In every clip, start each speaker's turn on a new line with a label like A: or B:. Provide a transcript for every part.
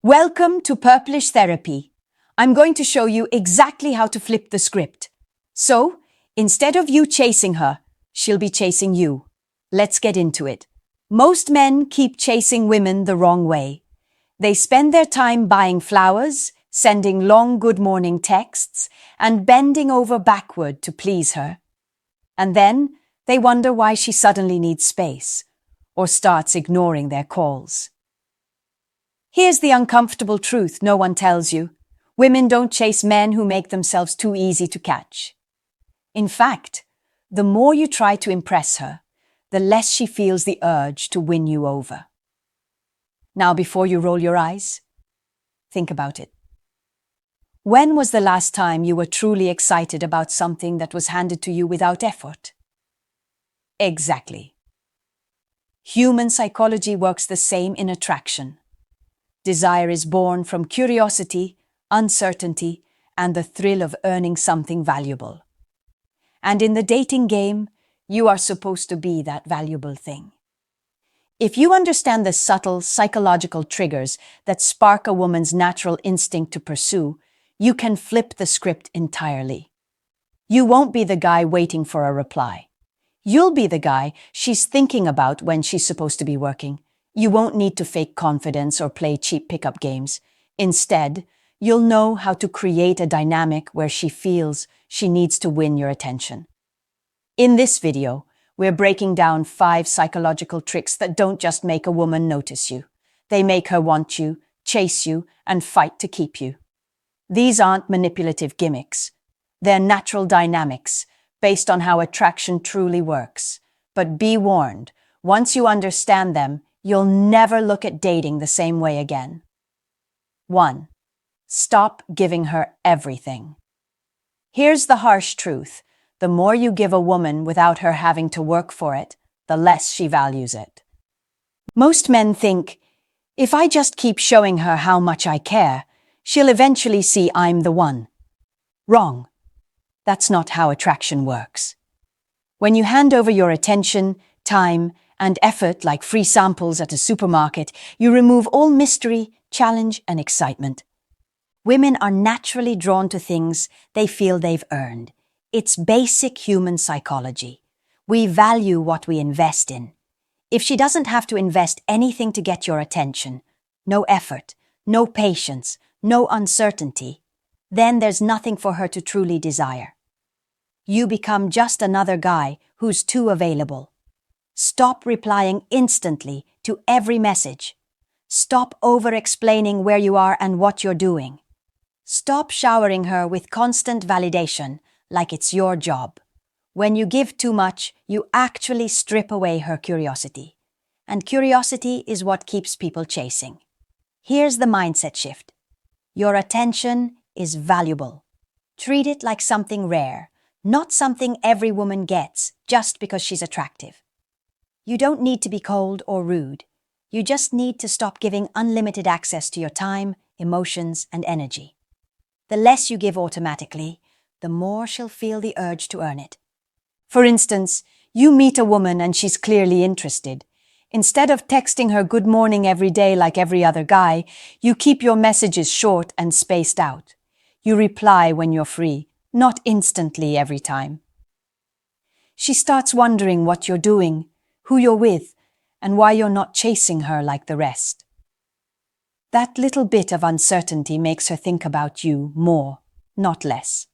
A: Welcome to Purplish Therapy. I'm going to show you exactly how to flip the script. So, instead of you chasing her, she'll be chasing you. Let's get into it. Most men keep chasing women the wrong way. They spend their time buying flowers, sending long good morning texts, and bending over backward to please her. And then they wonder why she suddenly needs space, or starts ignoring their calls. Here's the uncomfortable truth no one tells you. Women don't chase men who make themselves too easy to catch. In fact, the more you try to impress her, the less she feels the urge to win you over. Now, before you roll your eyes, think about it. When was the last time you were truly excited about something that was handed to you without effort? Exactly. Human psychology works the same in attraction. Desire is born from curiosity, uncertainty, and the thrill of earning something valuable. And in the dating game, you are supposed to be that valuable thing. If you understand the subtle psychological triggers that spark a woman's natural instinct to pursue, you can flip the script entirely. You won't be the guy waiting for a reply. You'll be the guy she's thinking about when she's supposed to be working. You won't need to fake confidence or play cheap pickup games. Instead, you'll know how to create a dynamic where she feels she needs to win your attention. In this video, we're breaking down 5 psychological tricks that don't just make a woman notice you. They make her want you, chase you, and fight to keep you. These aren't manipulative gimmicks. They're natural dynamics based on how attraction truly works. But be warned, once you understand them, you'll never look at dating the same way again. 1. Stop giving her everything. Here's the harsh truth. The more you give a woman without her having to work for it, the less she values it. Most men think, if I just keep showing her how much I care, she'll eventually see I'm the one. Wrong. That's not how attraction works. When you hand over your attention, time, and effort like free samples at a supermarket, you remove all mystery, challenge, and excitement. Women are naturally drawn to things they feel they've earned. It's basic human psychology. We value what we invest in. If she doesn't have to invest anything to get your attention, no effort, no patience, no uncertainty, then there's nothing for her to truly desire. You become just another guy who's too available. Stop replying instantly to every message. Stop over-explaining where you are and what you're doing. Stop showering her with constant validation like it's your job. When you give too much, you actually strip away her curiosity. And curiosity is what keeps people chasing. Here's the mindset shift. Your attention is valuable. Treat it like something rare, not something every woman gets just because she's attractive. You don't need to be cold or rude. You just need to stop giving unlimited access to your time, emotions, and energy. The less you give automatically, the more she'll feel the urge to earn it. For instance, you meet a woman and she's clearly interested. Instead of texting her good morning every day like every other guy, you keep your messages short and spaced out. You reply when you're free, not instantly every time. She starts wondering what you're doing, who you're with, and why you're not chasing her like the rest. That little bit of uncertainty makes her think about you more, not less.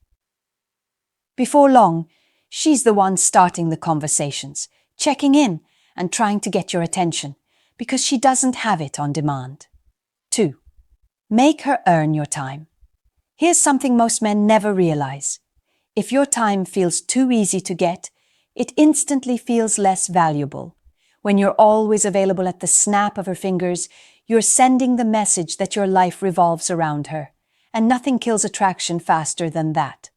A: Before long, she's the one starting the conversations, checking in and trying to get your attention, because she doesn't have it on demand. 2. Make her earn your time. Here's something most men never realize. If your time feels too easy to get, it instantly feels less valuable. When you're always available at the snap of her fingers, you're sending the message that your life revolves around her, and nothing kills attraction faster than that.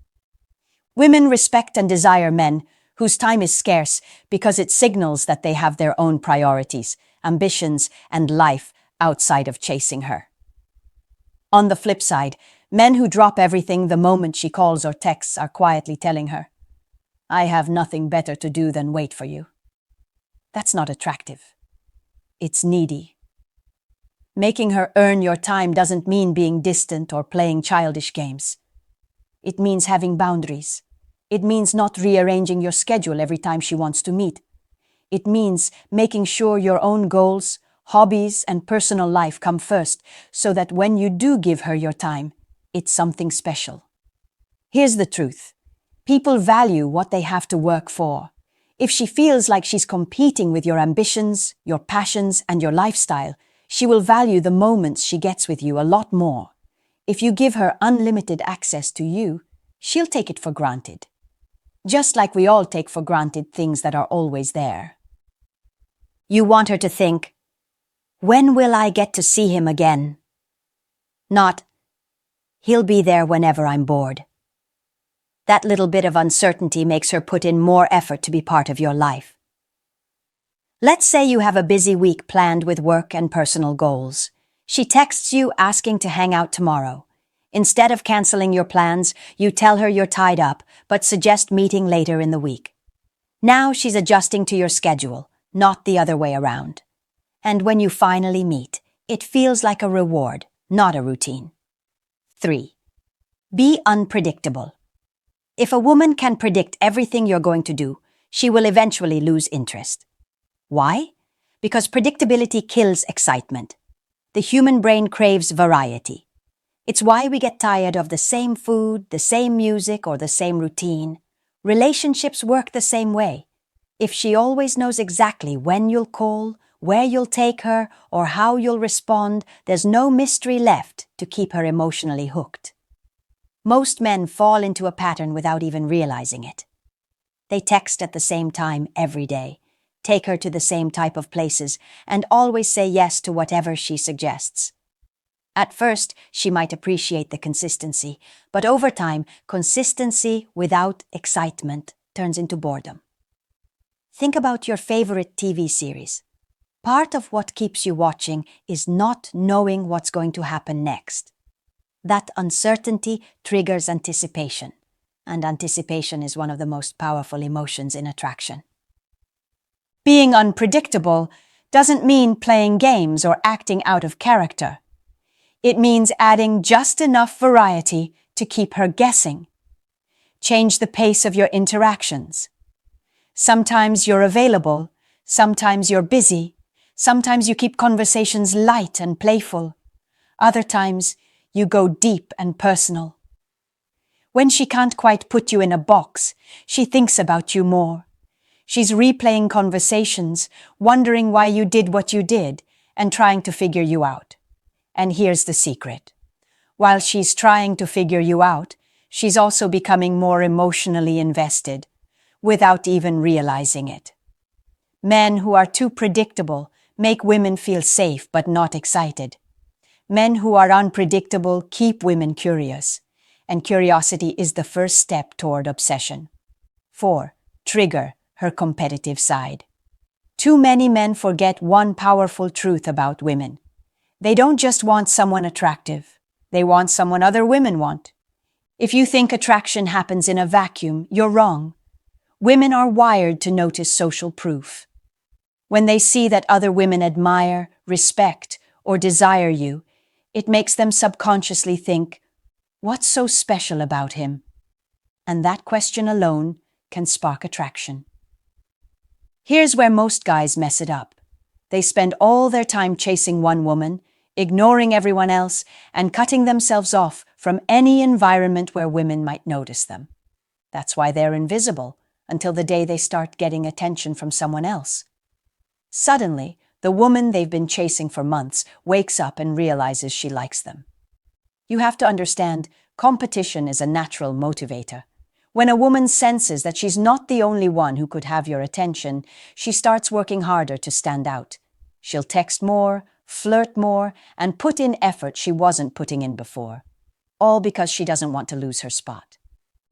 A: Women respect and desire men whose time is scarce because it signals that they have their own priorities, ambitions, and life outside of chasing her. On the flip side, men who drop everything the moment she calls or texts are quietly telling her, I have nothing better to do than wait for you. That's not attractive. It's needy. Making her earn your time doesn't mean being distant or playing childish games. It means having boundaries. It means not rearranging your schedule every time she wants to meet. It means making sure your own goals, hobbies, and personal life come first so that when you do give her your time, it's something special. Here's the truth. People value what they have to work for. If she feels like she's competing with your ambitions, your passions, and your lifestyle, she will value the moments she gets with you a lot more. If you give her unlimited access to you, she'll take it for granted. Just like we all take for granted things that are always there. You want her to think, when will I get to see him again? Not, he'll be there whenever I'm bored. That little bit of uncertainty makes her put in more effort to be part of your life. Let's say you have a busy week planned with work and personal goals. She texts you asking to hang out tomorrow. Instead of canceling your plans, you tell her you're tied up, but suggest meeting later in the week. Now she's adjusting to your schedule, not the other way around. And when you finally meet, it feels like a reward, not a routine. 3. Be unpredictable. If a woman can predict everything you're going to do, she will eventually lose interest. Why? Because predictability kills excitement. The human brain craves variety. It's why we get tired of the same food, the same music, or the same routine. Relationships work the same way. If she always knows exactly when you'll call, where you'll take her, or how you'll respond, there's no mystery left to keep her emotionally hooked. Most men fall into a pattern without even realizing it. They text at the same time every day, take her to the same type of places, and always say yes to whatever she suggests. At first, she might appreciate the consistency, but over time, consistency without excitement turns into boredom. Think about your favorite TV series. Part of what keeps you watching is not knowing what's going to happen next. That uncertainty triggers anticipation, and anticipation is one of the most powerful emotions in attraction. Being unpredictable doesn't mean playing games or acting out of character. It means adding just enough variety to keep her guessing. Change the pace of your interactions. Sometimes you're available, sometimes you're busy, sometimes you keep conversations light and playful. Other times, you go deep and personal. When she can't quite put you in a box, she thinks about you more. She's replaying conversations, wondering why you did what you did, and trying to figure you out. And here's the secret. While she's trying to figure you out, she's also becoming more emotionally invested, without even realizing it. Men who are too predictable make women feel safe but not excited. Men who are unpredictable keep women curious, and curiosity is the first step toward obsession. 4. Trigger her competitive side. Too many men forget one powerful truth about women. They don't just want someone attractive. They want someone other women want. If you think attraction happens in a vacuum, you're wrong. Women are wired to notice social proof. When they see that other women admire, respect, or desire you, it makes them subconsciously think, what's so special about him? And that question alone can spark attraction. Here's where most guys mess it up. They spend all their time chasing one woman, ignoring everyone else, and cutting themselves off from any environment where women might notice them. That's why they're invisible until the day they start getting attention from someone else. Suddenly, the woman they've been chasing for months wakes up and realizes she likes them. You have to understand, competition is a natural motivator. When a woman senses that she's not the only one who could have your attention, she starts working harder to stand out. She'll text more, flirt more, and put in effort she wasn't putting in before. All because she doesn't want to lose her spot.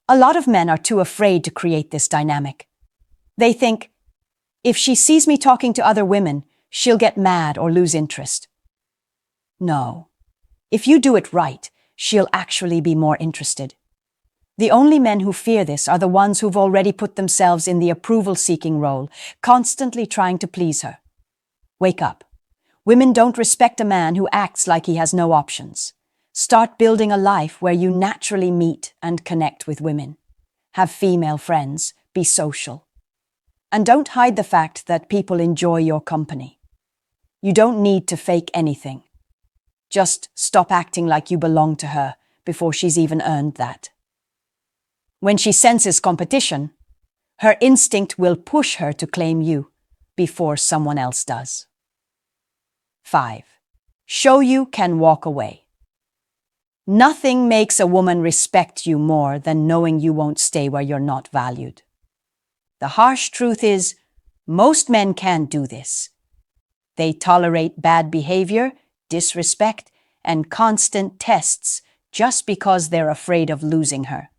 A: A lot of men are too afraid to create this dynamic. They think, if she sees me talking to other women, she'll get mad or lose interest. No. If you do it right, she'll actually be more interested. The only men who fear this are the ones who've already put themselves in the approval-seeking role, constantly trying to please her. Wake up. Women don't respect a man who acts like he has no options. Start building a life where you naturally meet and connect with women. Have female friends, be social. And don't hide the fact that people enjoy your company. You don't need to fake anything. Just stop acting like you belong to her before she's even earned that. When she senses competition, her instinct will push her to claim you before someone else does. 5. Show you can walk away. Nothing makes a woman respect you more than knowing you won't stay where you're not valued. The harsh truth is, most men can't do this. They tolerate bad behavior, disrespect, and constant tests just because they're afraid of losing her.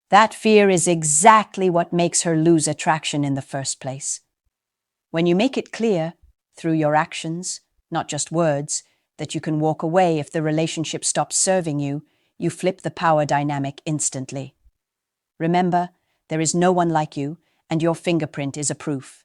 A: That fear is exactly what makes her lose attraction in the first place. When you make it clear, through your actions, not just words, that you can walk away if the relationship stops serving you, you flip the power dynamic instantly. Remember, there is no one like you, and your fingerprint is a proof.